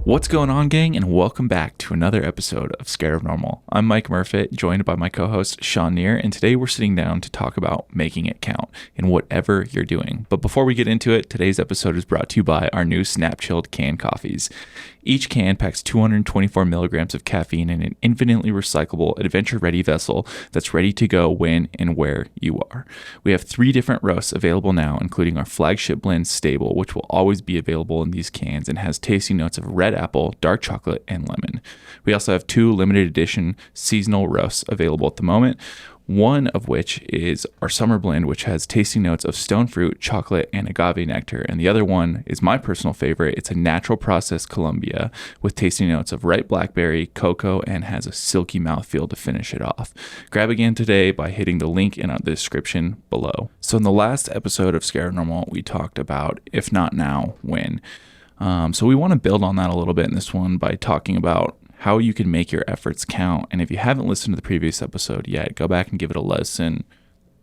What's going on, gang, and welcome back to another episode of 𝙎𝘾𝘼𝙍𝙈. I'm Mike Murfitt, joined by my co-host Shawn Neer, and today we're sitting down to talk about making it count in whatever you're doing. But before we get into it, today's episode is brought to you by our new Snap Chilled canned coffees. Each can packs 224 milligrams of caffeine in an infinitely recyclable, adventure-ready vessel that's ready to go when and where you are. We have 3 different roasts available now, including our flagship blend Stable, which will always be available in these cans and has tasty notes of red apple, dark chocolate, and lemon. We also have 2 limited edition seasonal roasts available at the moment, one of which is our summer blend, which has tasty notes of stone fruit, chocolate, and agave nectar. And the other one is my personal favorite. It's a natural process Colombia with tasty notes of ripe blackberry, cocoa, and has a silky mouthfeel to finish it off. Grab again today by hitting the link in the description below. So in the last episode of 𝙎𝘾𝘼𝙍𝙈, we talked about if not now, when. So we want to build on that a little bit in this one by talking about how you can make your efforts count. And if you haven't listened to the previous episode yet, go back and give it a listen.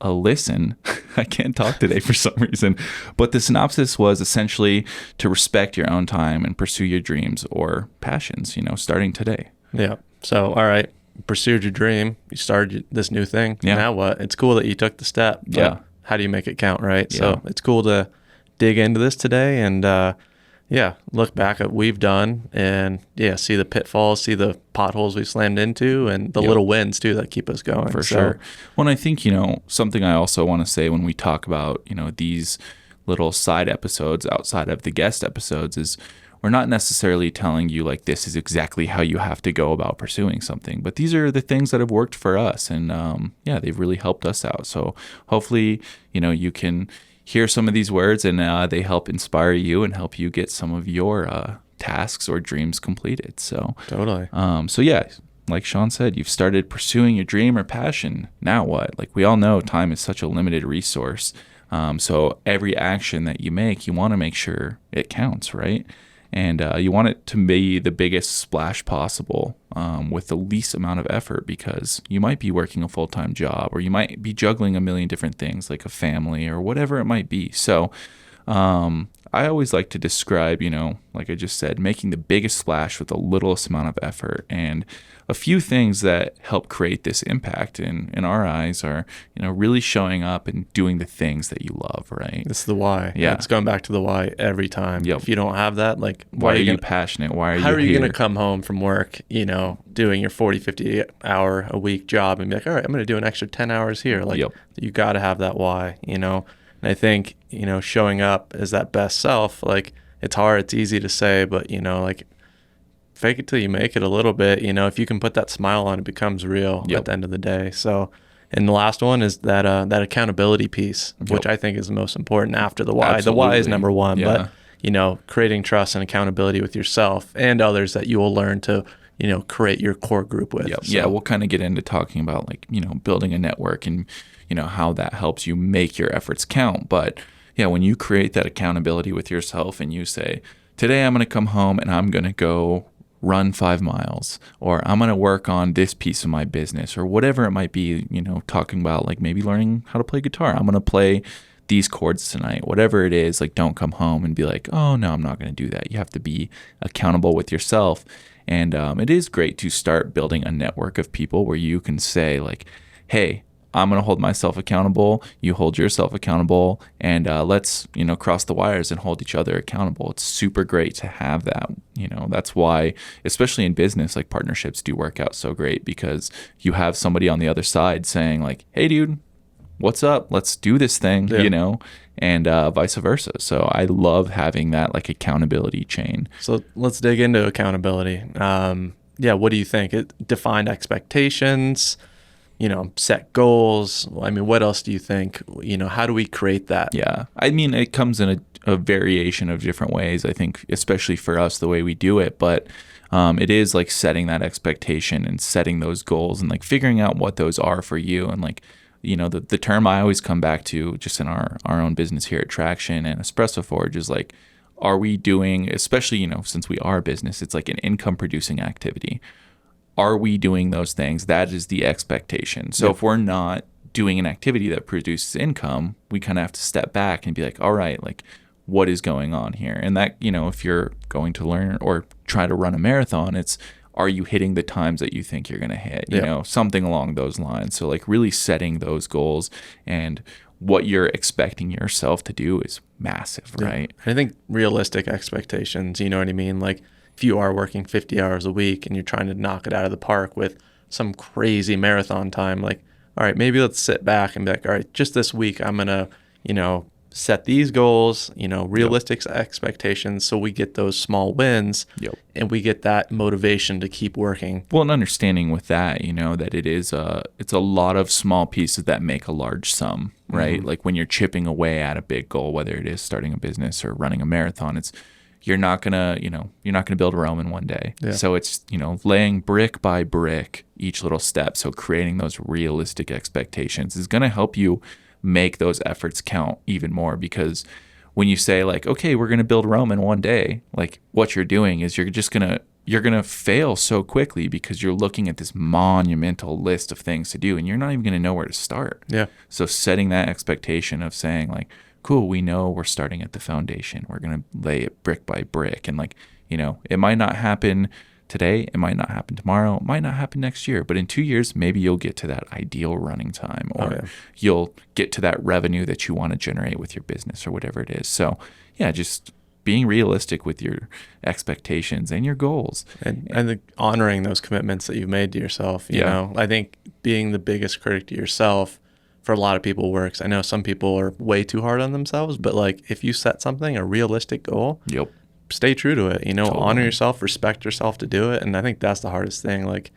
I can't talk today for some reason. But the synopsis was essentially to respect your own time and pursue your dreams or passions, starting today. Yeah. So, all right, pursued your dream. You started this new thing. Yeah. Now what? It's cool that you took the step. But Yeah. how do you make it count, right? Yeah. So it's cool to dig into this today and, look back at what we've done and see the pitfalls, see the potholes we slammed into and the little wins too that keep us going. For sure. Well, and I think, something I also want to say when we talk about, these little side episodes outside of the guest episodes is we're not necessarily telling you like this is exactly how you have to go about pursuing something, but these are the things that have worked for us and they've really helped us out. So hopefully, you can hear some of these words and they help inspire you and help you get some of your tasks or dreams completed. So Totally. Like Shawn said, you've started pursuing your dream or passion. Now what? Like we all know time is such a limited resource. So every action that you make, you want to make sure it counts, right? And you want it to be the biggest splash possible with the least amount of effort, because you might be working a full-time job or you might be juggling a million different things like a family or whatever it might be. So I always like to describe, like I just said, making the biggest splash with the littlest amount of effort. And a few things that help create this impact in our eyes are, really showing up and doing the things that you love, right? This is the why. Yeah. It's going back to the why every time. Yep. If you don't have that, like, Why are you passionate? Why are how you are you here? going to come home from work, doing your 40, 50 hour a week job and be like, all right, I'm going to do an extra 10 hours here. Like, you got to have that why, And I think, showing up as that best self, like, it's hard, it's easy to say, but, like, fake it till you make it a little bit. If you can put that smile on, it becomes real at the end of the day. So, and the last one is that accountability piece, which I think is the most important after the why. Absolutely. The why is number one, Yeah. but, creating trust and accountability with yourself and others that you will learn to, create your core group with. Yep. So, Yeah, we'll kind of get into talking about like, building a network and, how that helps you make your efforts count. But yeah, when you create that accountability with yourself and you say, today I'm going to come home and I'm going to go run 5 miles, or I'm going to work on this piece of my business, or whatever it might be, talking about like maybe learning how to play guitar. I'm going to play these chords tonight, whatever it is. Like, don't come home and be like, oh no, I'm not going to do that. You have to be accountable with yourself. And it is great to start building a network of people where you can say like, hey, I'm going to hold myself accountable. You hold yourself accountable, and let's, cross the wires and hold each other accountable. It's super great to have that. That's why, especially in business, like partnerships do work out so great, because you have somebody on the other side saying like, hey dude, what's up? Let's do this thing, and vice versa. So I love having that like accountability chain. So let's dig into accountability. What do you think? Defined expectations, set goals. I mean, what else do you think? How do we create that? Yeah. I mean, it comes in a variation of different ways, I think, especially for us, the way we do it. But it is like setting that expectation and setting those goals and like figuring out what those are for you. And like, the term I always come back to just in our own business here at Traction and Espresso Forge is like, are we doing, especially, since we are a business, it's like an income producing activity. Are we doing those things? That is the expectation. So if we're not doing an activity that produces income, we kind of have to step back and be like, all right, like what is going on here? And that, if you're going to learn or try to run a marathon, it's, are you hitting the times that you think you're going to hit? You know, something along those lines. So like really setting those goals, and what you're expecting yourself to do is massive, right? I think realistic expectations, you know what I mean? Like if you are working 50 hours a week and you're trying to knock it out of the park with some crazy marathon time, like, all right, maybe let's sit back and be like, all right, just this week, I'm going to, you know, set these goals, you know, realistic expectations, so we get those small wins and we get that motivation to keep working. Well, and understanding with that, you know, that it's a lot of small pieces that make a large sum, right? Like when you're chipping away at a big goal, whether it is starting a business or running a marathon, you're not gonna build Rome in one day. So it's, you know, laying brick by brick each little step. So creating those realistic expectations is gonna help you make those efforts count even more, because when you say like, okay, we're going to build Rome in one day, like what you're doing is you're going to fail so quickly, because you're looking at this monumental list of things to do and you're not even going to know where to start. So setting that expectation of saying like, cool, we know we're starting at the foundation. We're going to lay it brick by brick. And like, you know, it might not happen today, it might not happen tomorrow, it might not happen next year, but in 2 years, maybe you'll get to that ideal running time, or you'll get to that revenue that you want to generate with your business or whatever it is. So yeah, just being realistic with your expectations and your goals. And I think honoring those commitments that you've made to yourself, you know, I think being the biggest critic to yourself for a lot of people works. I know some people are way too hard on themselves, but like if you set something, a realistic goal, stay true to it, you know, honor yourself, respect yourself to do it. And I think that's the hardest thing. Like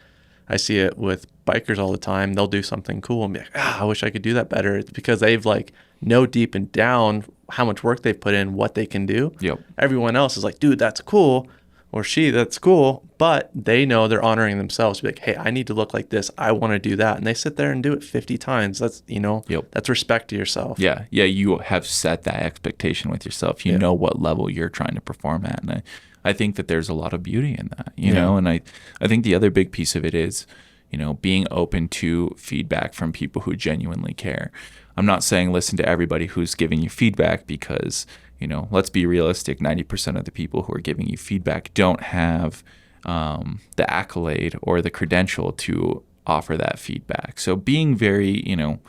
I see it with bikers all the time. They'll do something cool and be like, I wish I could do that better. It's because they've like know deep and down how much work they've put in, what they can do. Everyone else is like, dude, that's cool. Or that's cool. But they know they're honoring themselves. Be like, hey, I need to look like this. I want to do that. And they sit there and do it 50 times. That's, you know, that's respect to yourself. Yeah. You have set that expectation with yourself. You know what level you're trying to perform at. And I think that there's a lot of beauty in that, you know, and I think the other big piece of it is, you know, being open to feedback from people who genuinely care. I'm not saying listen to everybody who's giving you feedback, because, you know, let's be realistic. 90% of the people who are giving you feedback don't have the accolade or the credential to offer that feedback. So being very, you know,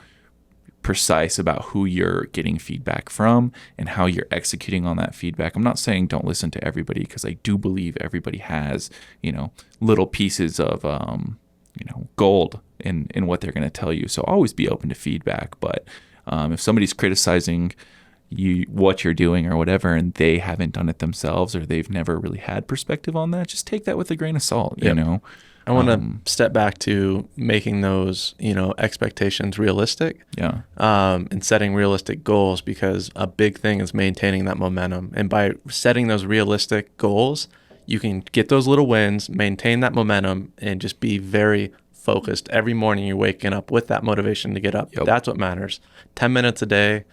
precise about who you're getting feedback from and how you're executing on that feedback. I'm not saying don't listen to everybody, because I do believe everybody has, you know, little pieces of, you know, gold in what they're going to tell you. So always be open to feedback. But if somebody's criticizing what you're doing or whatever, and they haven't done it themselves, or they've never really had perspective on that, just take that with a grain of salt. You know, I want to step back to making those, you know, expectations realistic. And setting realistic goals, because a big thing is maintaining that momentum. And by setting those realistic goals, you can get those little wins, maintain that momentum, and just be very focused. Every morning you're waking up with that motivation to get up. That's what matters. 10 minutes a day,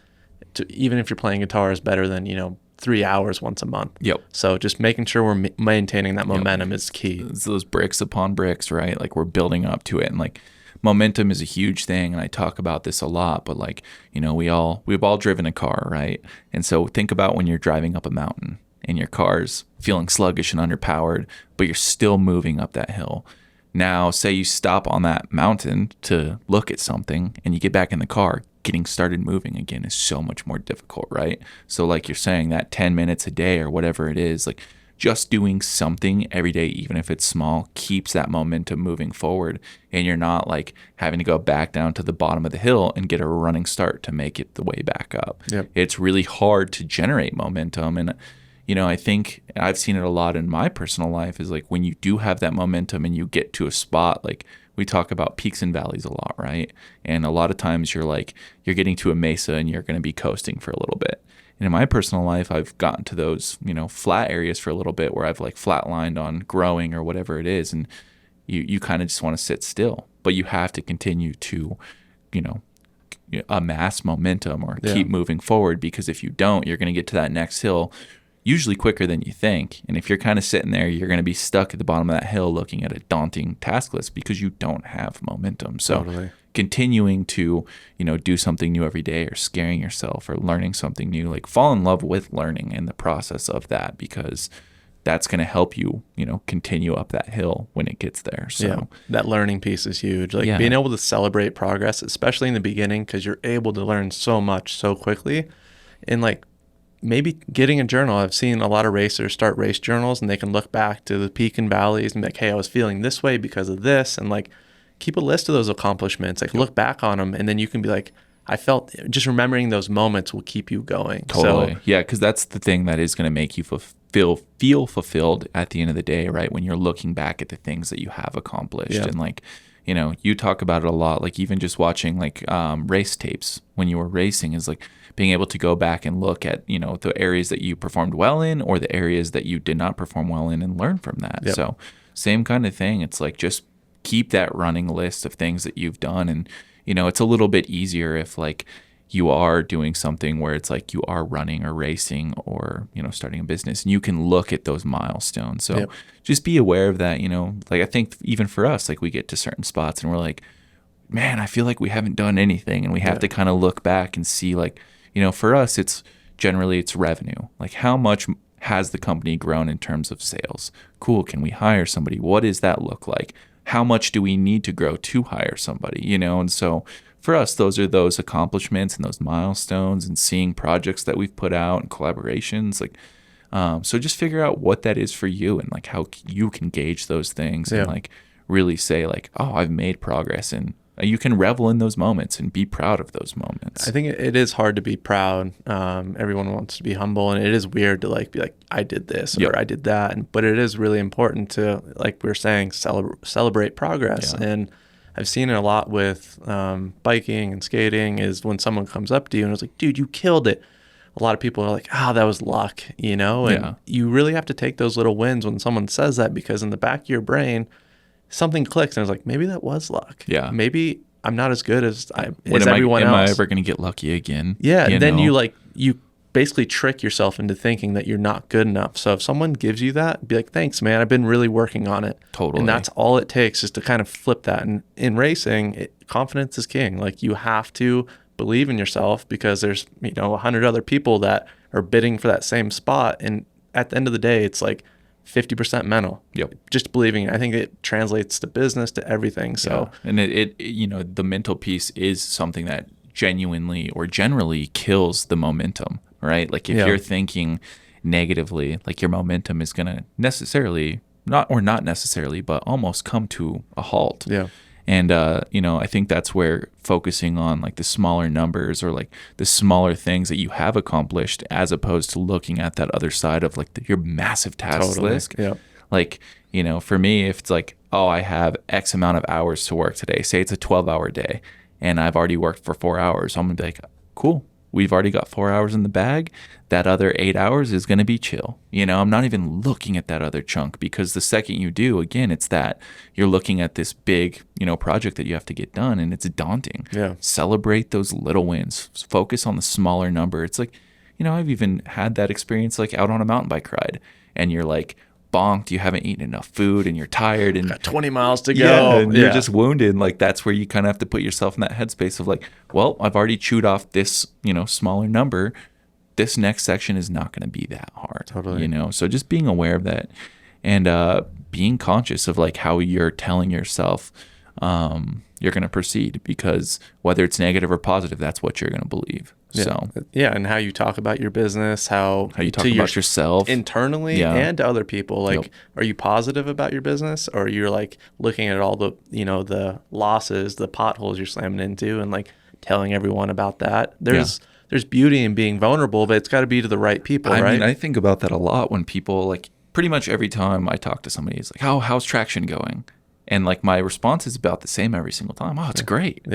even if you're playing guitar, is better than, you know, 3 hours once a month. So just making sure we're maintaining that momentum is key. It's those bricks upon bricks, right? Like we're building up to it, and like momentum is a huge thing. And I talk about this a lot, but like, you know, we've all driven a car, right? And so think about when you're driving up a mountain and your car's feeling sluggish and underpowered, but you're still moving up that hill. Now, say you stop on that mountain to look at something and you get back in the car, getting started moving again is so much more difficult, right? So like you're saying, that 10 minutes a day or whatever it is, like just doing something every day, even if it's small, keeps that momentum moving forward. And you're not like having to go back down to the bottom of the hill and get a running start to make it the way back up. It's really hard to generate momentum. And you know, I think I've seen it a lot in my personal life, is like when you do have that momentum and you get to a spot, like we talk about peaks and valleys a lot, right? And a lot of times you're getting to a mesa and you're going to be coasting for a little bit. And in my personal life, I've gotten to those, you know, flat areas for a little bit where I've like flatlined on growing or whatever it is. And you kind of just want to sit still, but you have to continue to, you know, amass momentum or keep moving forward, because if you don't, you're going to get to that next hill usually quicker than you think. And if you're kind of sitting there, you're going to be stuck at the bottom of that hill looking at a daunting task list because you don't have momentum. So continuing to, you know, do something new every day, or scaring yourself or learning something new, like fall in love with learning and the process of that, because that's going to help you, continue up that hill when it gets there. So that learning piece is huge. Like being able to celebrate progress, especially in the beginning, because you're able to learn so much so quickly. And like maybe getting a journal. I've seen a lot of racers start race journals, and they can look back to the peak and valleys and be like, hey, I was feeling this way because of this. And like keep a list of those accomplishments, like look back on them, and then you can be like, I felt, just remembering those moments will keep you going. Totally. So, yeah, because that's the thing that is going to make you feel fulfilled at the end of the day, right? When you're looking back at the things that you have accomplished. And like, you talk about it a lot, like even just watching like race tapes when you were racing is like being able to go back and look at, the areas that you performed well in or the areas that you did not perform well in and learn from that. So same kind of thing. It's like just keep that running list of things that you've done. And, it's a little bit easier if like you are doing something where it's like you are running or racing or, starting a business, and you can look at those milestones. So just be aware of that, like I think even for us, like we get to certain spots and we're like, man, I feel like we haven't done anything. And we have to kind of look back and see like, for us, it's generally it's revenue. Like how much has the company grown in terms of sales? Cool. Can we hire somebody? What does that look like? How much do we need to grow to hire somebody, And so for us, those are those accomplishments and those milestones and seeing projects that we've put out and collaborations. Like, so just figure out what that is for you and like how you can gauge those things and like really say like, oh, I've made progress, and you can revel in those moments and be proud of those moments. I think it is hard to be proud. Everyone wants to be humble, and it is weird to like be like, I did this or I did that. But it is really important to, like we were saying, celebrate progress. And I've seen it a lot with biking and skating is when someone comes up to you and is like, dude, you killed it. A lot of people are like, that was luck, and you really have to take those little wins when someone says that, because in the back of your brain, something clicks and it's like, maybe that was luck. Yeah. Maybe I'm not as good as everyone else. Am I ever going to get lucky again? Yeah. And then you basically trick yourself into thinking that you're not good enough. So if someone gives you that, be like, thanks, man. I've been really working on it. Totally. And that's all it takes, is to kind of flip that. And in racing, confidence is king. Like you have to believe in yourself, because there's, 100 other people that are bidding for that same spot. And at the end of the day, it's like 50% mental. Just believing. I think it translates to business, to everything. So, and it the mental piece is something that genuinely or generally kills the momentum, right? Like if you're thinking negatively, like your momentum is going to not necessarily, but almost come to a halt. And, I think that's where focusing on like the smaller numbers or like the smaller things that you have accomplished, as opposed to looking at that other side of like your massive task list. Like, for me, if it's like, oh, I have X amount of hours to work today, say it's a 12-hour day and I've already worked for 4 hours, I'm going to be like, cool. We've already got 4 hours in the bag. That other 8 hours is going to be chill. I'm not even looking at that other chunk, because the second you do, again, it's that you're looking at this big, project that you have to get done, and it's daunting. Celebrate those little wins. Focus on the smaller number. It's like, I've even had that experience like out on a mountain bike ride, and you're like bonked, you haven't eten enough food and you're tired and got 20 miles to go. And you're just wounded. And like that's where you kind of have to put yourself in that headspace of like, well, I've already chewed off this, smaller number. This next section is not going to be that hard. So just being aware of that, and being conscious of like how you're telling yourself you're going to proceed, because whether it's negative or positive, that's what you're going to believe. And how you talk about your business, how you talk about yourself internally and to other people. Like, are you positive about your business, or you're like looking at all the, the losses, the potholes you're slamming into, and like telling everyone about that? There's beauty in being vulnerable, but it's got to be to the right people, right? I mean, I think about that a lot when people, like, pretty much every time I talk to somebody, it's like, how's traction going? And like my response is about the same every single time. Oh, it's great.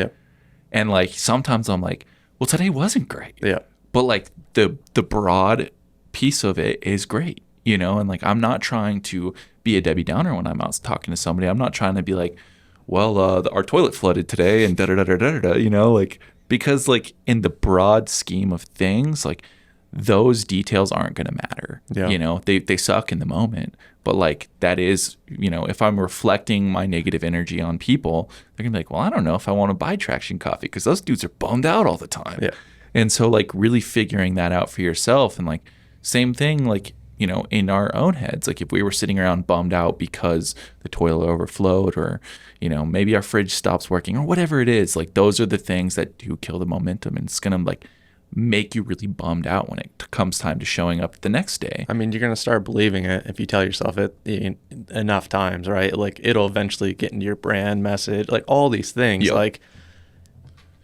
And like sometimes I'm like, well, today wasn't great. But like the broad piece of it is great, and like I'm not trying to be a Debbie Downer when I'm out talking to somebody. I'm not trying to be like, well, our toilet flooded today and like, because like in the broad scheme of things, like those details aren't going to matter. They suck in the moment, but like that is, if I'm reflecting my negative energy on people, they're gonna be like, well, I don't know if I want to buy Traction coffee because those dudes are bummed out all the time. And so like really figuring that out for yourself, and like same thing, like, in our own heads. Like if we were sitting around bummed out because the toilet overflowed, or, maybe our fridge stops working, or whatever it is, like those are the things that do kill the momentum, and it's going to like make you really bummed out when it comes time to showing up the next day. I mean, you're going to start believing it if you tell yourself it enough times, right? Like it'll eventually get into your brand message, like all these things. Yep. Like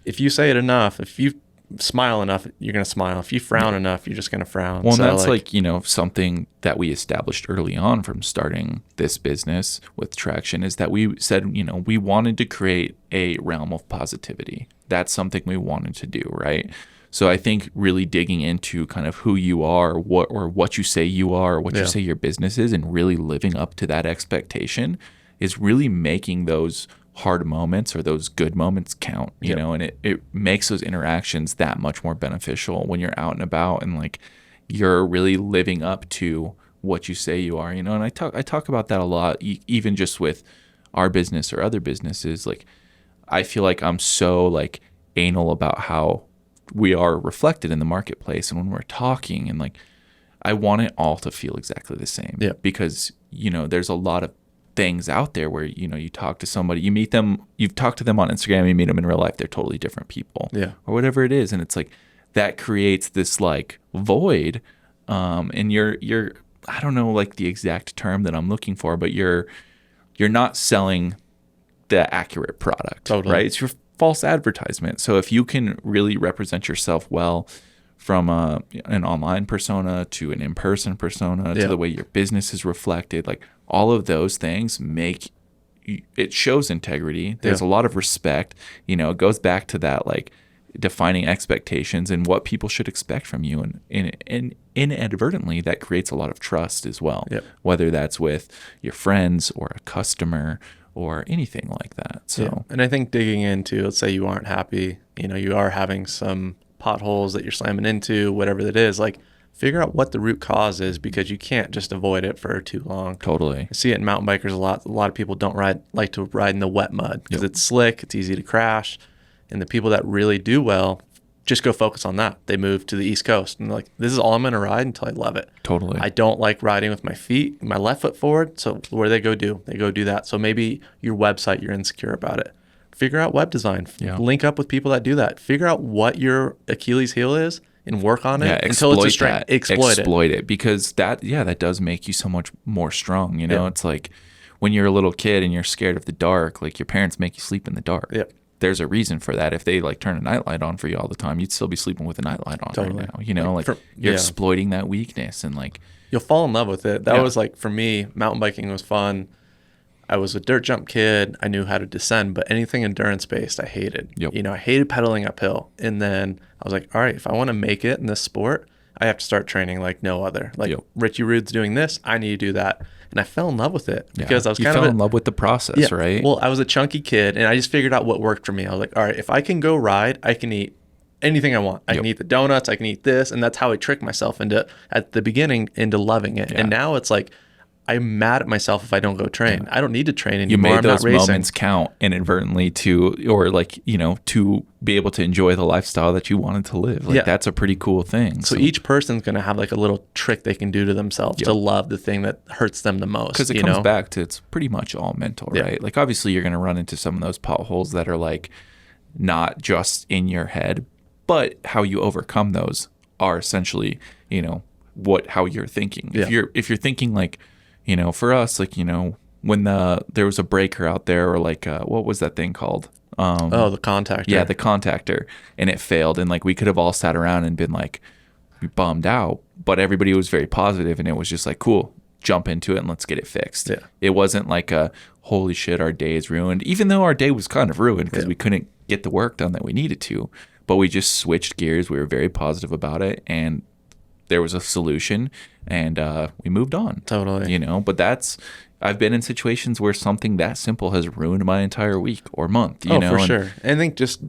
if you say it enough, if you smile enough, you're going to smile. If you frown enough, you're just going to frown. Well, and that's like, something that we established early on from starting this business with Traction, is that we said, we wanted to create a realm of positivity. That's something we wanted to do, right? So I think really digging into kind of who you are, what you say you are, or what you say your business is, and really living up to that expectation is really making those hard moments or those good moments count, you know, and it makes those interactions that much more beneficial when you're out and about, and like you're really living up to what you say you are, and I talk about that a lot, even just with our business or other businesses. Like I feel like I'm so like anal about how we are reflected in the marketplace, and when we're talking, and like I want it all to feel exactly the same, because there's a lot of things out there where you talk to somebody, you meet them, you've talked to them on Instagram, you meet them in real life, they're totally different people, or whatever it is, and it's like that creates this like void, and you're I don't know like the exact term that I'm looking for, but you're not selling the accurate product, right? It's your false advertisement. So if you can really represent yourself well, from an online persona to an in-person persona to the way your business is reflected, like all of those things it shows integrity. There's a lot of respect. It goes back to that like defining expectations and what people should expect from you, and inadvertently that creates a lot of trust as well, whether that's with your friends or a customer or anything like that. So, and I think digging into, let's say you aren't happy, you are having some potholes that you're slamming into, whatever that is, like figure out what the root cause is, because you can't just avoid it for too long. Totally. I see it in mountain bikers a lot. A lot of people don't like to ride in the wet mud because it's slick, it's easy to crash. And the people that really do well just go focus on that. They move to the East Coast and like, this is all I'm going to ride until I love it. Totally. I don't like riding with my feet, my left foot forward. So what do they go do? They go do that. So maybe your website, you're insecure about it. Figure out web design. Link up with people that do that. Figure out what your Achilles heel is and work on it until it's a strength. Exploit it. Because that does make you so much more strong. It's like when you're a little kid and you're scared of the dark, like your parents make you sleep in the dark. There's a reason for that. If they like turn a nightlight on for you all the time, you'd still be sleeping with a nightlight on right now. You're exploiting that weakness, and like you'll fall in love with it. That was like, for me, mountain biking was fun. I was a dirt jump kid. I knew how to descend, but anything endurance based, I hated. I hated pedaling uphill. And then I was like, all right, if I want to make it in this sport, I have to start training like no other. Like Richie Rude's doing this, I need to do that. And I fell in love with it because I was kind of in love with the process, right? Well, I was a chunky kid, and I just figured out what worked for me. I was like, all right, if I can go ride, I can eat anything I want. I can eat the donuts, I can eat this, and that's how I tricked myself at the beginning into loving it. And now it's like, I'm mad at myself if I don't go train. I don't need to train anymore. You made those moments count inadvertently to be able to enjoy the lifestyle that you wanted to live. Like that's a pretty cool thing. So each person's going to have like a little trick they can do to themselves to love the thing that hurts them the most. Because it comes back to, it's pretty much all mental, right? Like obviously you're going to run into some of those potholes that are like not just in your head, but how you overcome those are essentially, how you're thinking. If you're thinking like, for us, like, when there was a breaker out there, or like, what was that thing called? The contactor. Yeah, the contactor, and it failed. And like, we could have all sat around and been like, bummed out, but everybody was very positive, and it was just like, cool, jump into it and let's get it fixed. It wasn't like holy shit, our day is ruined, even though our day was kind of ruined because we couldn't get the work done that we needed to, but we just switched gears. We were very positive about it, and there was a solution, and we moved on. Totally. But I've been in situations where something that simple has ruined my entire week or month. For sure. And I think just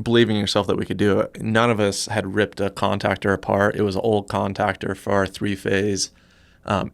believing in yourself that we could do it. None of us had ripped a contactor apart. It was an old contactor for our 3-phase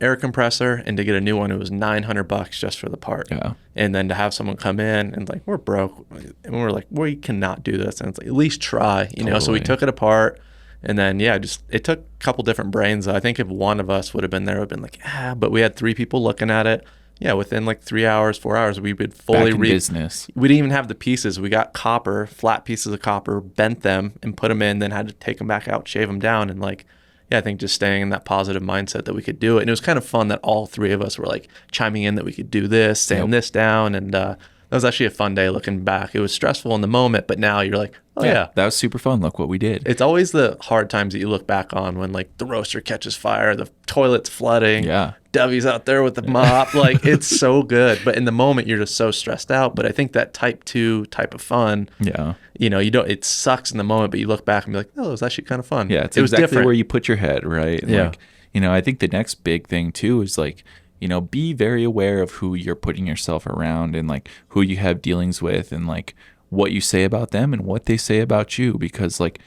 air compressor, and to get a new one, it was $900 just for the part. And then to have someone come in and like, we're broke, and we're like, we cannot do this, and it's like, at least try. So we took it apart. And then, yeah, just it took a couple different brains. I think if one of us would have been there, it would have been like, but we had 3 people looking at it. Yeah, within like 3 hours, 4 hours, we would fully business. We didn't even have the pieces. We got copper, flat pieces of copper, bent them and put them in, then had to take them back out, shave them down. And like, yeah, I think just staying in that positive mindset that we could do it. And it was kind of fun that all 3 of us were like chiming in that we could do this, sand this down. And that was actually a fun day looking back. It was stressful in the moment, but now you're like, oh yeah, that was super fun. Look what we did. It's always the hard times that you look back on when like the roaster catches fire, the toilet's flooding, Debbie's out there with the mop. Like it's so good. But in the moment you're just so stressed out. But I think that type 2 type of fun, you know, it sucks in the moment, but you look back and be like, oh, it was actually kind of fun. Yeah, it was exactly where you put your head, right? And like, you know, I think the next big thing too is like, you know, be very aware of who you're putting yourself around and like who you have dealings with and like what you say about them and what they say about you, because like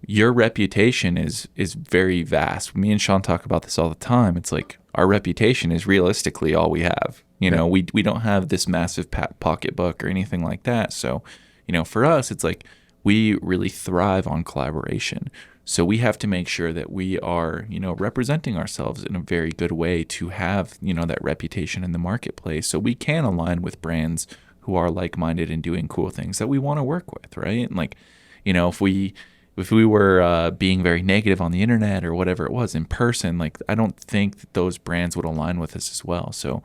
your reputation is very vast. Me and Shawn talk about this all the time. It's like our reputation is realistically all we have. You know, we don't have this massive pocketbook or anything like that. So, you know, for us, it's like we really thrive on collaboration. So we have to make sure that we are, you know, representing ourselves in a very good way to have, you know, that reputation in the marketplace so we can align with brands who are like-minded and doing cool things that we want to work with, right? And like, you know, if we were being very negative on the internet or whatever it was in person, like I don't think that those brands would align with us as well. So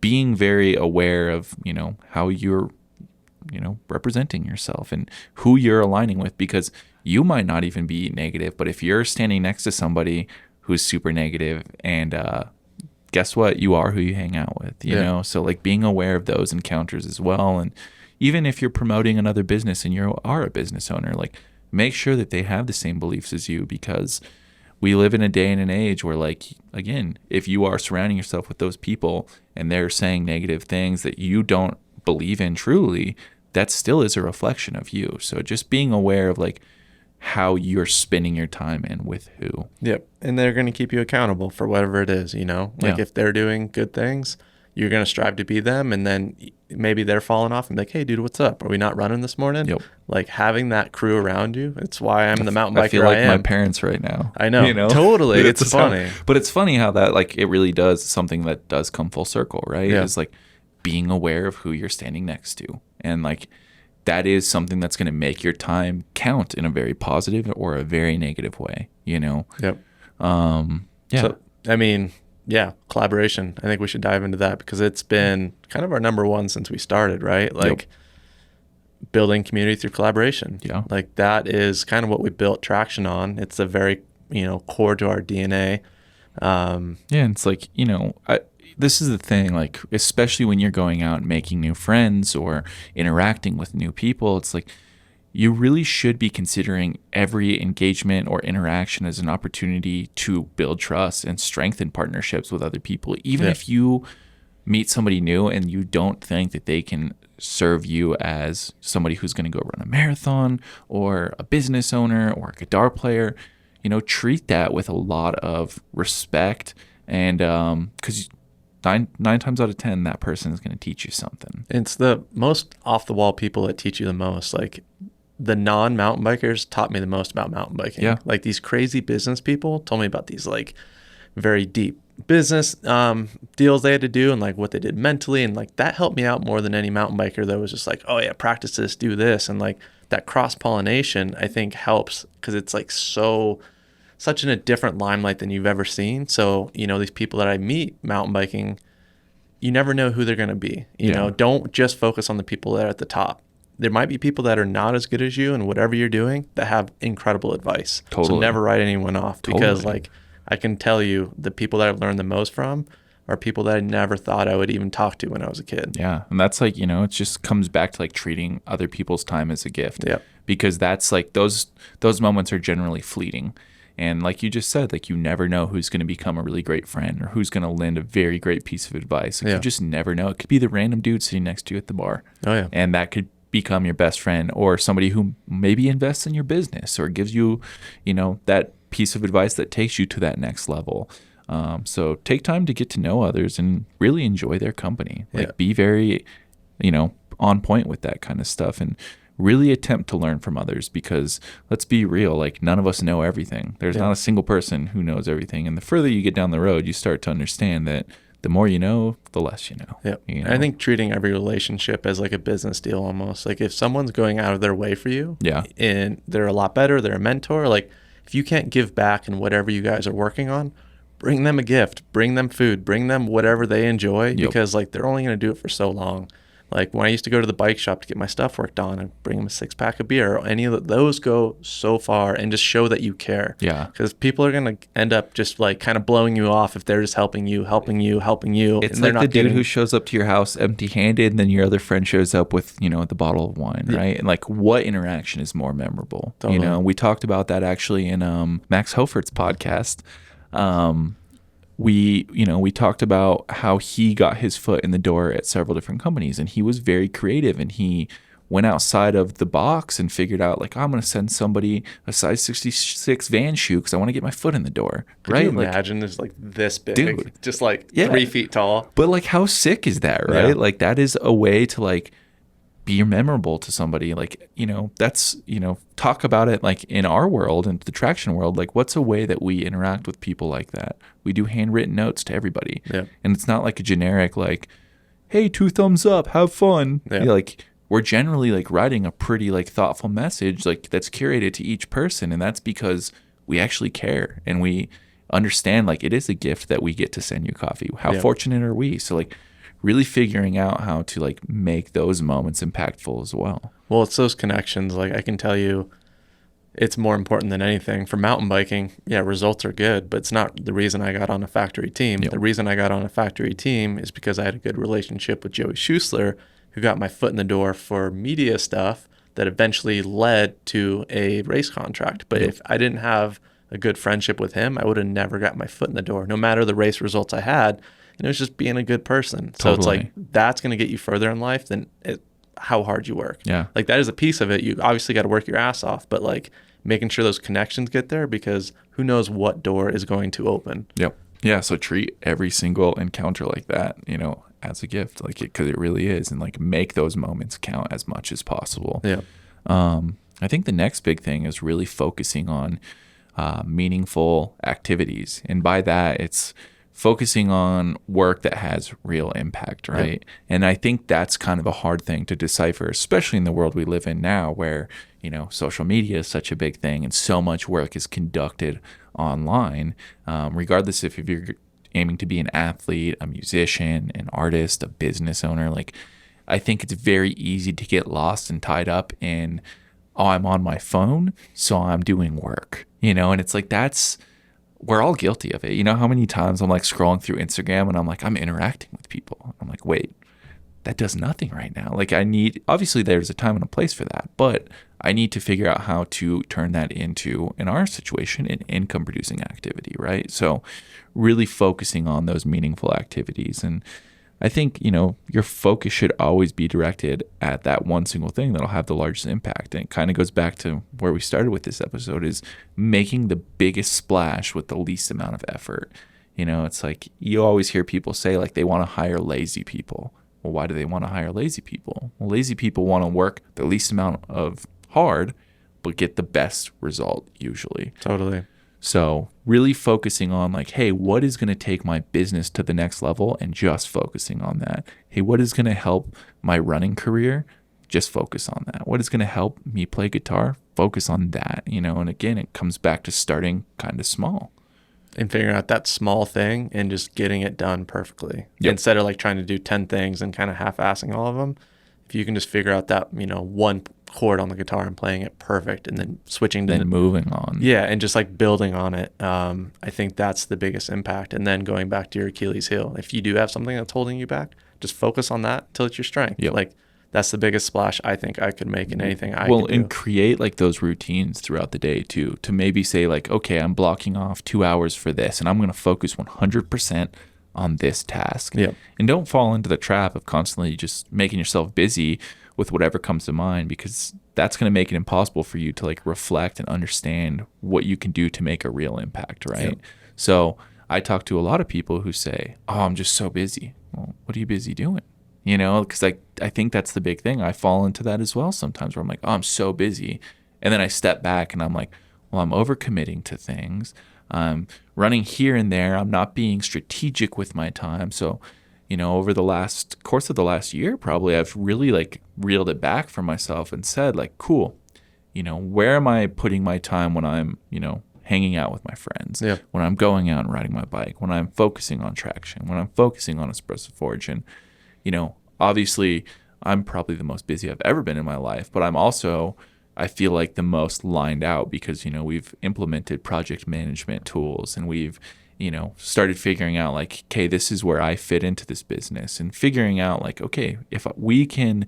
being very aware of, you know, how you're, you know, representing yourself and who you're aligning with, because you might not even be negative, but if you're standing next to somebody who's super negative and guess what? You are who you hang out with, you know? So like being aware of those encounters as well. And even if you're promoting another business and you are a business owner, like make sure that they have the same beliefs as you, because we live in a day and an age where like, again, if you are surrounding yourself with those people and they're saying negative things that you don't believe in truly, that still is a reflection of you. So just being aware of like how you're spending your time in with who. Yep. And they're going to keep you accountable for whatever it is, you know, like if they're doing good things, you're going to strive to be them. And then maybe they're falling off and be like, hey dude, what's up? Are we not running this morning? Yep. Like having that crew around you. It's why I'm the mountain biker I feel like am. my parents right now. I know. You know? Totally. It's funny. But it's funny how that like, it really does something that does come full circle, right? Yeah. It's like being aware of who you're standing next to. And like, that is something that's going to make your time count in a very positive or a very negative way, you know? Yep. Yeah. So, I mean, yeah, collaboration. I think we should dive into that because it's been kind of our number one since we started, right? Like building community through collaboration. Yeah. Like that is kind of what we built Traction on. It's a very, you know, core to our DNA. And it's like, you know, this is the thing, like, especially when you're going out and making new friends or interacting with new people, it's like you really should be considering every engagement or interaction as an opportunity to build trust and strengthen partnerships with other people. Even if you meet somebody new and you don't think that they can serve you as somebody who's going to go run a marathon or a business owner or a guitar player, you know, treat that with a lot of respect. And because nine times out of 10, that person is going to teach you something. It's the most off the wall people that teach you the most. Like the non-mountain bikers taught me the most about mountain biking. Yeah. Like these crazy business people told me about these like very deep business deals they had to do and like what they did mentally. And like that helped me out more than any mountain biker that was just like, oh yeah, practice this, do this. And like that cross-pollination I think helps because it's like such in a different limelight than you've ever seen. So, you know, these people that I meet mountain biking, you never know who they're going to be. You know, don't just focus on the people that are at the top. There might be people that are not as good as you and whatever you're doing that have incredible advice. Totally. So never write anyone off because like I can tell you the people that I've learned the most from are people that I never thought I would even talk to when I was a kid. Yeah. And that's like, you know, it just comes back to like treating other people's time as a gift. Yep. Because that's like those moments are generally fleeting. And like you just said, like you never know who's going to become a really great friend or who's going to lend a very great piece of advice. Like you just never know. It could be the random dude sitting next to you at the bar. Oh yeah. And that could become your best friend or somebody who maybe invests in your business or gives you, you know, that piece of advice that takes you to that next level. So take time to get to know others and really enjoy their company. Like be very, you know, on point with that kind of stuff and really attempt to learn from others, because let's be real, like none of us know everything. There's not a single person who knows everything. And the further you get down the road, you start to understand that the more you know, the less you know. Yeah. You know? I think treating every relationship as like a business deal almost. Like if someone's going out of their way for you, and they're a lot better, they're a mentor, like if you can't give back in whatever you guys are working on, bring them a gift, bring them food, bring them whatever they enjoy, because like they're only going to do it for so long. Like when I used to go to the bike shop to get my stuff worked on, and bring them a 6-pack of beer, any of those go so far, and just show that you care. Yeah. Because people are going to end up just like kind of blowing you off if they're just helping you. It's like the dude who shows up to your house empty-handed, and then your other friend shows up with, the bottle of wine, right? And like, what interaction is more memorable? Totally. We talked about that actually in Max Hofert's podcast. We talked about how he got his foot in the door at several different companies, and he was very creative, and he went outside of the box and figured out, like, I'm going to send somebody a size 66 Van shoe because I want to get my foot in the door. Could you imagine it's like this big, dude, just like 3 feet tall. But like, how sick is that, right? Yeah. Like, that is a way to like be memorable to somebody. Like, that's, talk about it like in our world and the traction world, like what's a way that we interact with people like that? We do handwritten notes to everybody. Yeah. And it's not like a generic, like, hey, 2 thumbs up, have fun. Yeah. Like, we're generally like writing a pretty like thoughtful message, like that's curated to each person. And that's because we actually care, and we understand like it is a gift that we get to send you coffee. How fortunate are we? So like, really figuring out how to like make those moments impactful as well. Well, it's those connections. Like I can tell you, it's more important than anything. For mountain biking, results are good, but it's not the reason I got on a factory team. Yep. The reason I got on a factory team is because I had a good relationship with Joey Schussler, who got my foot in the door for media stuff that eventually led to a race contract. But if I didn't have a good friendship with him, I would have never got my foot in the door, no matter the race results I had. And it was just being a good person. Totally. So it's like, that's going to get you further in life than how hard you work. Yeah. Like that is a piece of it. You obviously got to work your ass off, but like making sure those connections get there, because who knows what door is going to open. Yep. Yeah. So treat every single encounter like that, as a gift, like because it really is, and like make those moments count as much as possible. Yeah. I think the next big thing is really focusing on meaningful activities. And by that, it's focusing on work that has real impact, right? Yep. And I think that's kind of a hard thing to decipher, especially in the world we live in now, where, social media is such a big thing and so much work is conducted online, regardless if you're aiming to be an athlete, a musician, an artist, a business owner. Like, I think it's very easy to get lost and tied up in, I'm on my phone, so I'm doing work, and it's like, we're all guilty of it. You know how many times I'm like scrolling through Instagram and I'm like, I'm interacting with people. I'm like, wait, that does nothing right now. Like, obviously there's a time and a place for that, but I need to figure out how to turn that into, in our situation, an income producing activity, right? So really focusing on those meaningful activities. And I think, your focus should always be directed at that one single thing that'll have the largest impact. And it kind of goes back to where we started with this episode, is making the biggest splash with the least amount of effort. It's like, you always hear people say like they want to hire lazy people. Well, why do they want to hire lazy people? Well, lazy people want to work the least amount of hard, but get the best result usually. Totally. So really focusing on like, hey, what is going to take my business to the next level, and just focusing on that. Hey, what is going to help my running career? Just focus on that. What is going to help me play guitar? Focus on that, and again, it comes back to starting kind of small. And figuring out that small thing and just getting it done perfectly. Yep. Instead of like trying to do 10 things and kind of half-assing all of them. If you can just figure out that, one chord on the guitar and playing it perfect, and then switching to moving on. Yeah, and just like building on it. I think that's the biggest impact. And then going back to your Achilles heel, if you do have something that's holding you back, just focus on that till it's your strength. Yep. Like, that's the biggest splash I think I could make in anything I could do. And create like those routines throughout the day too, to maybe say like, okay, I'm blocking off 2 hours for this, and I'm going to focus 100% on this task. Yep. And don't fall into the trap of constantly just making yourself busy with whatever comes to mind, because that's going to make it impossible for you to like reflect and understand what you can do to make a real impact, right? Yep. So I talk to a lot of people who say, oh, I'm just so busy. Well, what are you busy doing? Because I think that's the big thing. I fall into that as well sometimes where I'm like, oh, I'm so busy. And then I step back and I'm like, well, I'm overcommitting to things. I'm running here and there. I'm not being strategic with my time. So, over the course of the last year, probably I've really like reeled it back for myself and said like, cool, where am I putting my time when I'm, hanging out with my friends, when I'm going out and riding my bike, when I'm focusing on traction, when I'm focusing on Espresso Forge. And, obviously I'm probably the most busy I've ever been in my life, but I'm also, I feel like the most lined out because, we've implemented project management tools and we've, started figuring out like, okay, this is where I fit into this business, and figuring out like, okay, if we can,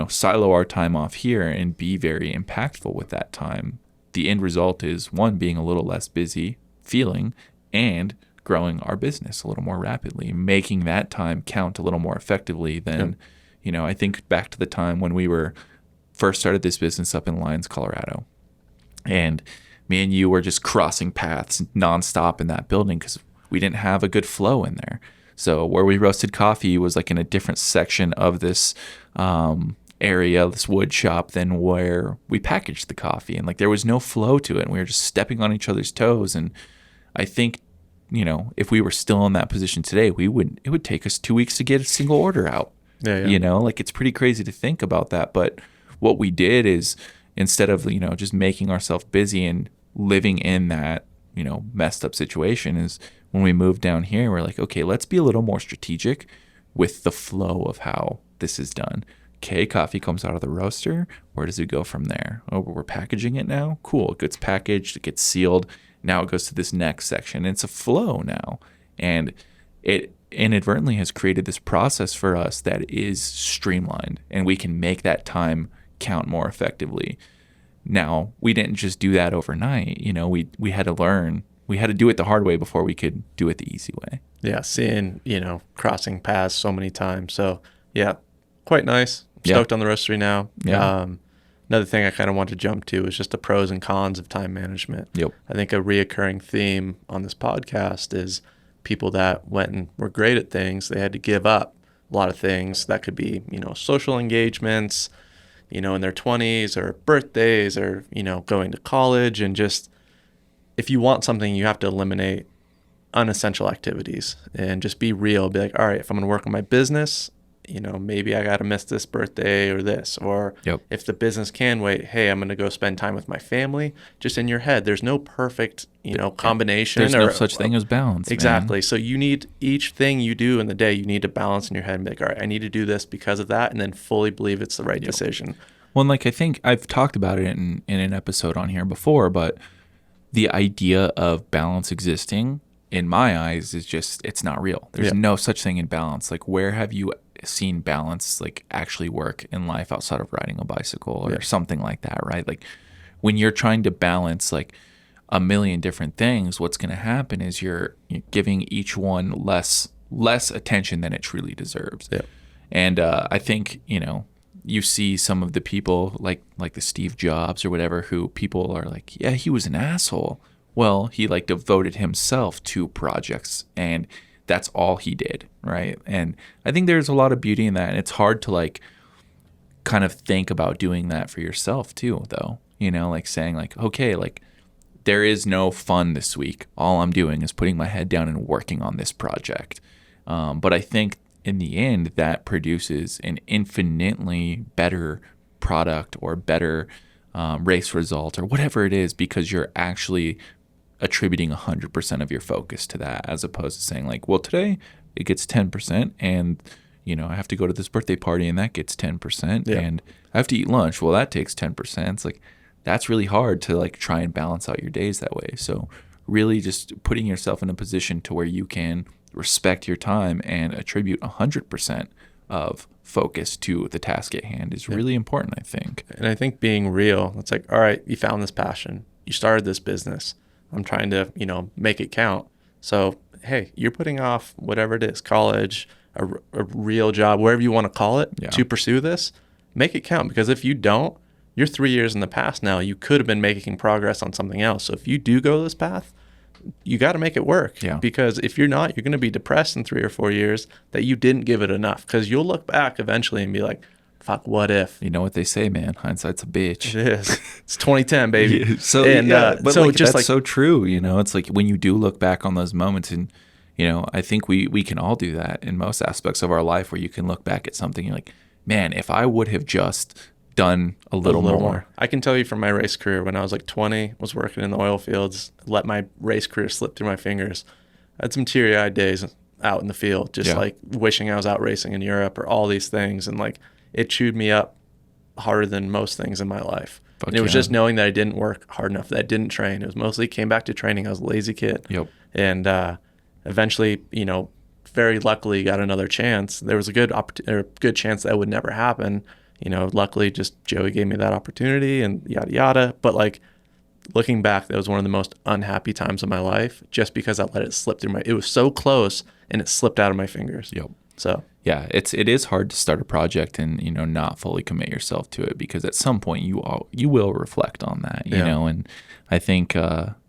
silo our time off here and be very impactful with that time, the end result is one, being a little less busy feeling and growing our business a little more rapidly, making that time count a little more effectively than, I think back to the time when we first started this business up in Lyons, Colorado. And me and you were just crossing paths nonstop in that building because we didn't have a good flow in there. So where we roasted coffee was like in a different section of this area, this wood shop, than where we packaged the coffee. And like there was no flow to it. And we were just stepping on each other's toes. And I think, if we were still in that position today, it would take us 2 weeks to get a single order out. Like it's pretty crazy to think about that. But what we did is, instead of, just making ourselves busy and living in that, messed up situation, is when we moved down here, we're like, okay, let's be a little more strategic with the flow of how this is done. Okay, coffee comes out of the roaster. Where does it go from there? Oh, we're packaging it now? Cool. It gets packaged, it gets sealed. Now it goes to this next section. It's a flow now. And it inadvertently has created this process for us that is streamlined, and we can make that time count more effectively. Now, we didn't just do that overnight. We had to learn. We had to do it the hard way before we could do it the easy way. Yeah, seeing, crossing paths so many times. So, yeah, quite nice. Stoked on the roastery now. Yeah. Another thing I kind of want to jump to is just the pros and cons of time management. Yep. I think a reoccurring theme on this podcast is people that went and were great at things, they had to give up a lot of things. That could be, social engagements, in their 20s, or birthdays, or, going to college. And just, if you want something, you have to eliminate unessential activities and just be real. Be like, all right, if I'm going to work on my business, maybe I got to miss this birthday or this. Or if the business can wait, hey, I'm going to go spend time with my family. Just in your head, there's no perfect, combination. There's no such thing as balance. Exactly. Man. So you need, each thing you do in the day, you need to balance in your head and be like, all right, I need to do this because of that, and then fully believe it's the right decision. Well, and I think I've talked about it in an episode on here before, but the idea of balance existing, in my eyes, is just, it's not real. There's no such thing in balance. Like, where have you seen balance actually work in life outside of riding a bicycle or something like that, right? Like, when you're trying to balance a million different things, what's going to happen is you're giving each one less attention than it truly deserves. And I think you see some of the people like the Steve Jobs or whatever, who people are like, yeah, he was an asshole. Well, he devoted himself to projects, and that's all he did, right? And I think there's a lot of beauty in that, and it's hard to kind of think about doing that for yourself too, though. Saying okay, there is no fun this week. All I'm doing is putting my head down and working on this project. But I think in the end, that produces an infinitely better product or better race result or whatever it is, because you're actually attributing 100% of your focus to that, as opposed to saying well, today it gets 10%, and I have to go to this birthday party and that gets 10%, and I have to eat lunch. Well, that takes 10%. It's that's really hard to try and balance out your days that way. So really just putting yourself in a position to where you can respect your time and attribute 100% of focus to the task at hand is really important, I think. And I think being real, it's all right, you found this passion, you started this business, I'm trying to, make it count. So, hey, you're putting off whatever it is, college, a real job, wherever you want to call it, to pursue this. Make it count, because if you don't, you're 3 years in the past now. You could have been making progress on something else. So if you do go this path, you got to make it work. Yeah. Because if you're not, you're going to be depressed in 3 or 4 years that you didn't give it enough, because you'll look back eventually and be like, fuck, what if? You know what they say, man, hindsight's a bitch. It is. It's 2010, baby. Yeah. So and, but so like, just that's so true. You know, it's like when you do look back on those moments, and you know, I think we can all do that in most aspects of our life, where you can look back at something and you're like, man, if I would have just done a little more. I can tell you from my race career, when I was like 20, was working in the oil fields, let my race career slip through my fingers. I had some teary-eyed days out in the field, just like wishing I was out racing in Europe or all these things. And like, it chewed me up harder than most things in my life. And it was just knowing that I didn't work hard enough, that I didn't train. It was mostly came back to training. I was a lazy kid. Yep. And eventually, you know, very luckily got another chance. There was a good chance that would never happen. You know, luckily just Joey gave me that opportunity and yada, yada. But like, looking back, that was one of the most unhappy times of my life, just because I let it slip through it was so close and it slipped out of my fingers. Yep. So yeah, it is hard to start a project and, you know, not fully commit yourself to it, because at some point you will reflect on that, you know. And I think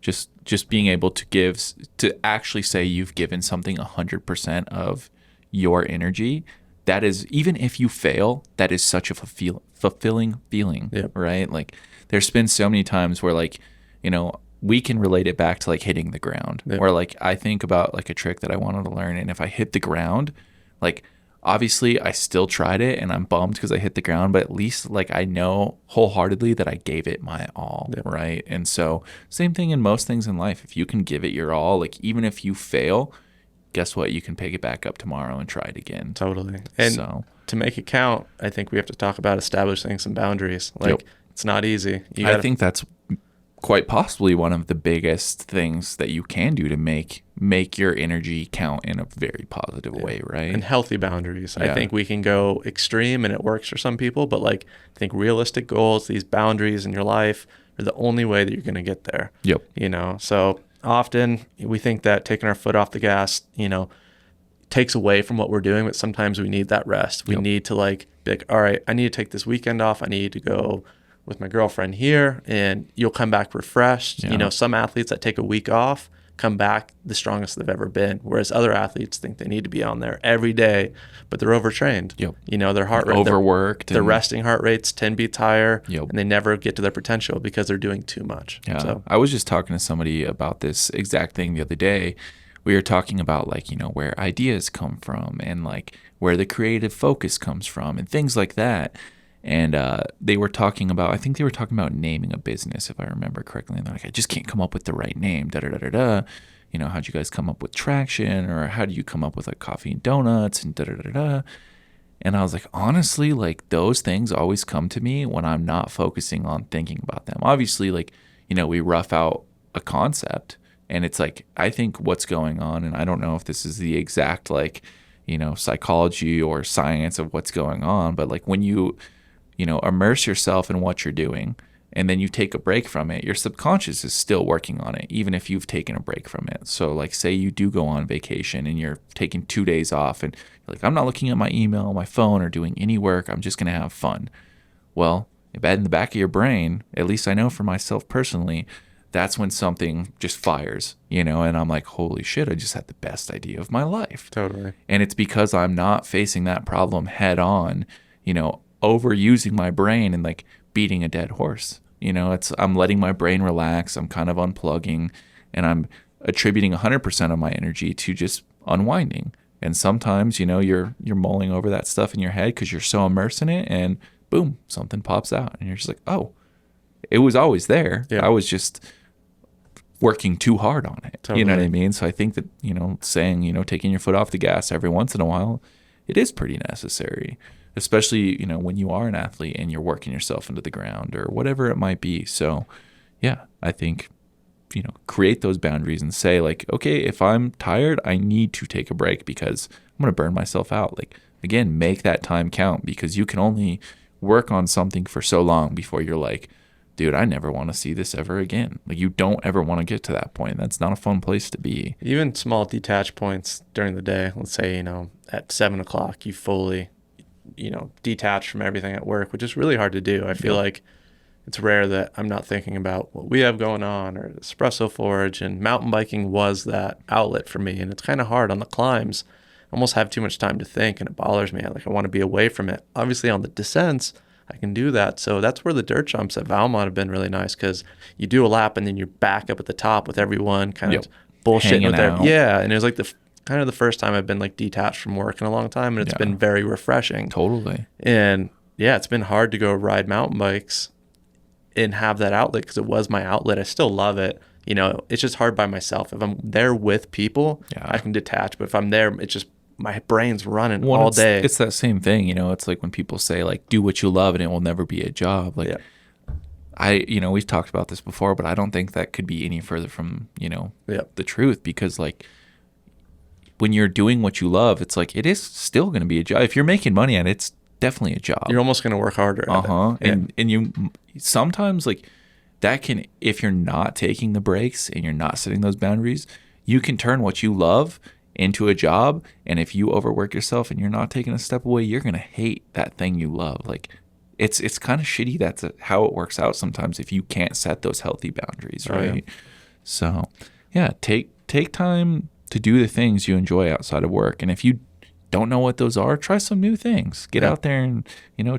just being able to actually say you've given something 100% of your energy, that is, even if you fail, that is such a fulfilling feeling, right? Like, there's been so many times where, like, you know, we can relate it back to like hitting the ground, where like I think about like a trick that I wanted to learn, and if I hit the ground, like, obviously I still tried it and I'm bummed because I hit the ground, but at least like I know wholeheartedly that I gave it my all, right? And so same thing in most things in life. If you can give it your all, like, even if you fail, guess what? You can pick it back up tomorrow and try it again. Totally. And so, to make it count, I think we have to talk about establishing some boundaries. Like, it's not easy. I think that's quite possibly one of the biggest things that you can do to make your energy count in a very positive way, right? And healthy boundaries. I think we can go extreme and it works for some people, but like, I think realistic goals, these boundaries in your life, are the only way that you're going to get there. Yep. You know, so often we think that taking our foot off the gas, you know, takes away from what we're doing, but sometimes we need that rest. We need to like be like, all right, I need to take this weekend off. I need to go with my girlfriend here, and you'll come back refreshed. You know, some athletes that take a week off come back the strongest they've ever been, whereas other athletes think they need to be on there every day, but they're overtrained. You know, their heart rate, overworked, their resting heart rates 10 beats higher, and they never get to their potential because they're doing too much. So I was just talking to somebody about this exact thing the other day. We were talking about, like, you know, where ideas come from and like where the creative focus comes from and things like that. And they were talking about, I think they were talking about naming a business, if I remember correctly. And they're like, I just can't come up with the right name, da-da-da-da-da. You know, how'd you guys come up with Traction? Or how do you come up with like Coffee and Donuts and da-da-da-da-da? And I was like, honestly, like, those things always come to me when I'm not focusing on thinking about them. Obviously, like, you know, we rough out a concept and it's like, I think what's going on, and I don't know if this is the exact, like, you know, psychology or science of what's going on, but like when you know, immerse yourself in what you're doing and then you take a break from it, your subconscious is still working on it, even if you've taken a break from it. So like, say you do go on vacation and you're taking 2 days off and you're like, I'm not looking at my email, my phone, or doing any work. I'm just going to have fun. Well, in the back of your brain, at least I know for myself personally, that's when something just fires, you know, and I'm like, holy shit, I just had the best idea of my life. Totally. And it's because I'm not facing that problem head on, you know, overusing my brain and like beating a dead horse. You know, I'm letting my brain relax. I'm kind of unplugging, and I'm attributing 100% of my energy to just unwinding. And sometimes, you know, you're mulling over that stuff in your head because you're so immersed in it, and boom, something pops out, and you're just like, oh, it was always there. I was just working too hard on it. Totally. You know what I mean? So I think that, you know, saying, you know, taking your foot off the gas every once in a while, it is pretty necessary. Especially, you know, when you are an athlete and you're working yourself into the ground or whatever it might be. So, yeah, I think, you know, create those boundaries and say, like, okay, if I'm tired, I need to take a break because I'm going to burn myself out. Like, again, make that time count, because you can only work on something for so long before you're like, dude, I never want to see this ever again. Like, you don't ever want to get to that point. That's not a fun place to be. Even small detach points during the day. Let's say, you know, at 7 o'clock, you fully, you know, detach from everything at work, which is really hard to do. I feel like it's rare that I'm not thinking about what we have going on or the espresso forge, and mountain biking was that outlet for me. And it's kind of hard on the climbs. I almost have too much time to think, and it bothers me. Like I want to be away from it. Obviously on the descents, I can do that. So that's where the dirt jumps at 𝙍𝘼𝙍𝙍 have been really nice, because you do a lap and then you're back up at the top with everyone kind of bullshitting with their, and it was like the kind of the first time I've been like detached from work in a long time, and it's been very refreshing. Totally. And yeah, it's been hard to go ride mountain bikes and have that outlet, because it was my outlet. I still love it. You know, it's just hard by myself. If I'm there with people, I can detach. But if I'm there, it's just my brain's running all day. It's that same thing. You know, it's like when people say like, do what you love and it will never be a job. Like we've talked about this before, but I don't think that could be any further from, the truth, because like when you're doing what you love, it's like, it is still going to be a job. If you're making money at it, it's definitely a job. You're almost going to work harder at it. And you sometimes like that can, if you're not taking the breaks and you're not setting those boundaries, you can turn what you love into a job. And if you overwork yourself and you're not taking a step away, you're going to hate that thing you love. Like it's kind of shitty. That's how it works out sometimes if you can't set those healthy boundaries, right? So yeah, take time to do the things you enjoy outside of work. And if you don't know what those are, try some new things. Get out there and,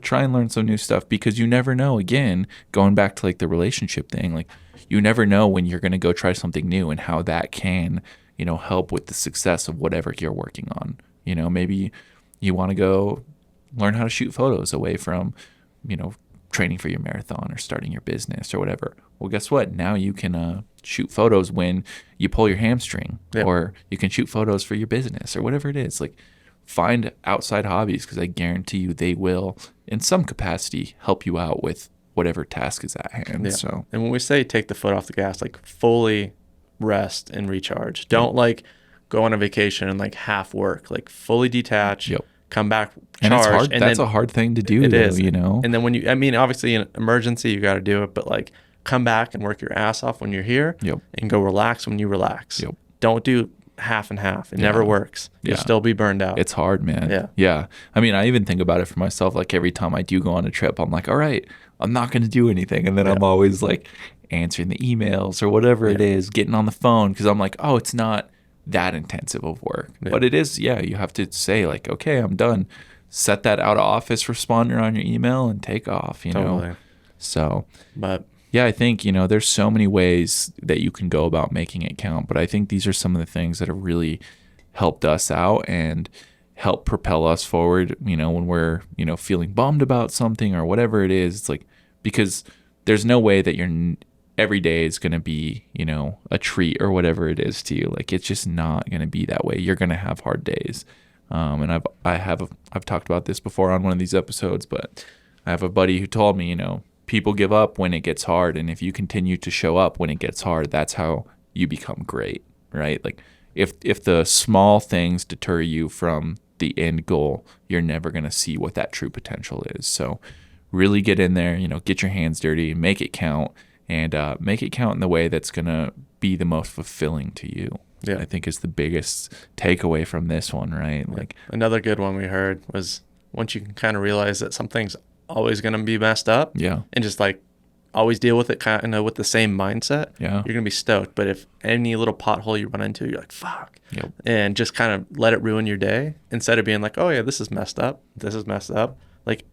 try and learn some new stuff, because you never know. Again, going back to like the relationship thing, like you never know when you're going to go try something new and how that can, help with the success of whatever you're working on. Maybe you want to go learn how to shoot photos away from, training for your marathon or starting your business or whatever. Well, guess what? Now you can shoot photos when you pull your hamstring, or you can shoot photos for your business or whatever it is. Like, find outside hobbies, because I guarantee you they will, in some capacity, help you out with whatever task is at hand. Yeah. So, and when we say take the foot off the gas, like fully rest and recharge. Don't like go on a vacation and like half work. Like fully detach. Come back charged. And it's hard. That's a hard thing to do. It is. And then when obviously in an emergency you got to do it, but like come back and work your ass off when you're here. And go relax when you relax. Don't do half and half. It never works. You'll still be burned out. It's hard, man. Yeah. I mean, I even think about it for myself. Like every time I do go on a trip, I'm like, all right, I'm not going to do anything. And then I'm always like answering the emails or whatever it is, getting on the phone, because I'm like, oh, it's not that intensive of work. But it is, you have to say like, okay, I'm done. Set that out of office responder on your email and take off, know. So, but yeah, I think, there's so many ways that you can go about making it count. But I think these are some of the things that have really helped us out and help propel us forward, when we're, feeling bummed about something or whatever it is. It's like, because there's no way that every day is going to be, a treat or whatever it is to you. Like, it's just not going to be that way. You're going to have hard days. And I've talked about this before on one of these episodes, but I have a buddy who told me, people give up when it gets hard. And if you continue to show up when it gets hard, that's how you become great, right? Like if the small things deter you from the end goal, you're never going to see what that true potential is. So really get in there, get your hands dirty, make it count, and make it count in the way that's going to be the most fulfilling to you. Yeah, I think is the biggest takeaway from this one, right? Like another good one we heard was, once you can kind of realize that something's always going to be messed up, and just like always deal with it kind of with the same mindset, you're going to be stoked. But if any little pothole you run into, you're like, fuck, and just kind of let it ruin your day, instead of being like, oh yeah, this is messed up, like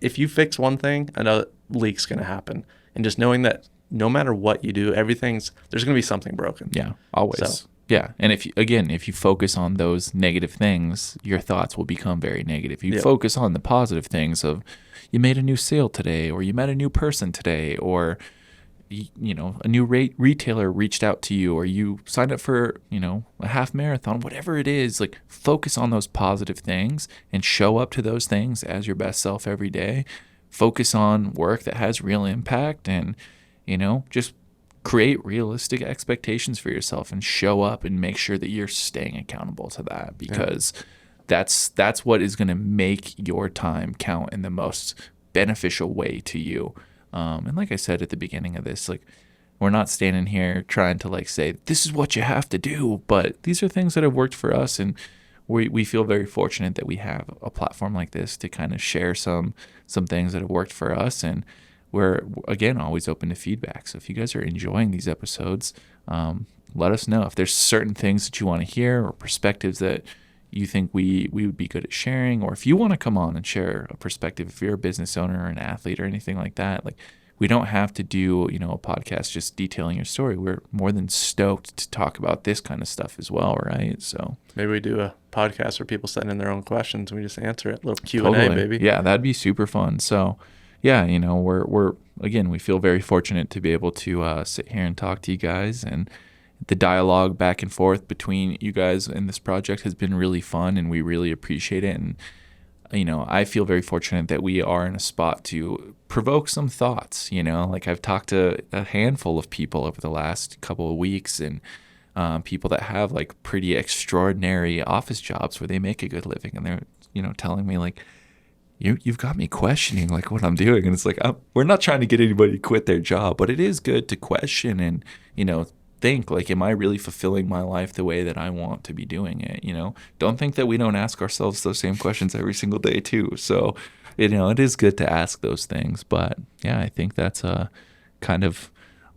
if you fix one thing, another leak's going to happen. And just knowing that no matter what you do, there's going to be something broken. Yeah, always. So, yeah, and if you focus on those negative things, your thoughts will become very negative. You focus on the positive things of, you made a new sale today, or you met a new person today, or a new retailer reached out to you, or you signed up for a half marathon, whatever it is. Like, focus on those positive things and show up to those things as your best self every day. Focus on work that has real impact, and just create realistic expectations for yourself and show up and make sure that you're staying accountable to that, because that's what is going to make your time count in the most beneficial way to you. And like I said at the beginning of this, like, we're not standing here trying to like say this is what you have to do, but these are things that have worked for us, and we feel very fortunate that we have a platform like this to kind of share some things that have worked for us. And we're, again, always open to feedback. So if you guys are enjoying these episodes, let us know if there's certain things that you want to hear or perspectives that you think we would be good at sharing, or if you want to come on and share a perspective, if you're a business owner or an athlete or anything like that. Like, we don't have to do, a podcast just detailing your story. We're more than stoked to talk about this kind of stuff as well, right? So maybe we do a podcast where people send in their own questions and we just answer it. A little Q&A, totally. baby. Yeah, that'd be super fun. So yeah, we're again, we feel very fortunate to be able to sit here and talk to you guys, and the dialogue back and forth between you guys and this project has been really fun, and we really appreciate it. And I feel very fortunate that we are in a spot to provoke some thoughts. Like, I've talked to a handful of people over the last couple of weeks, and people that have like pretty extraordinary office jobs where they make a good living, and they're telling me like, you've got me questioning like what I'm doing. And it's like, we're not trying to get anybody to quit their job, but it is good to question and think like, am I really fulfilling my life the way that I want to be doing it? Don't think that we don't ask ourselves those same questions every single day too. So it is good to ask those things. But yeah, I think that's kind of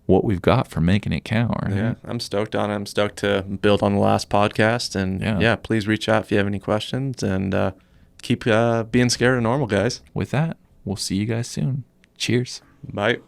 what we've got for making it count, right? Yeah, I'm stoked on it. I'm stoked to build on the last podcast. And yeah, please reach out if you have any questions, and keep being scared of normal, guys. With that, we'll see you guys soon. Cheers. Bye.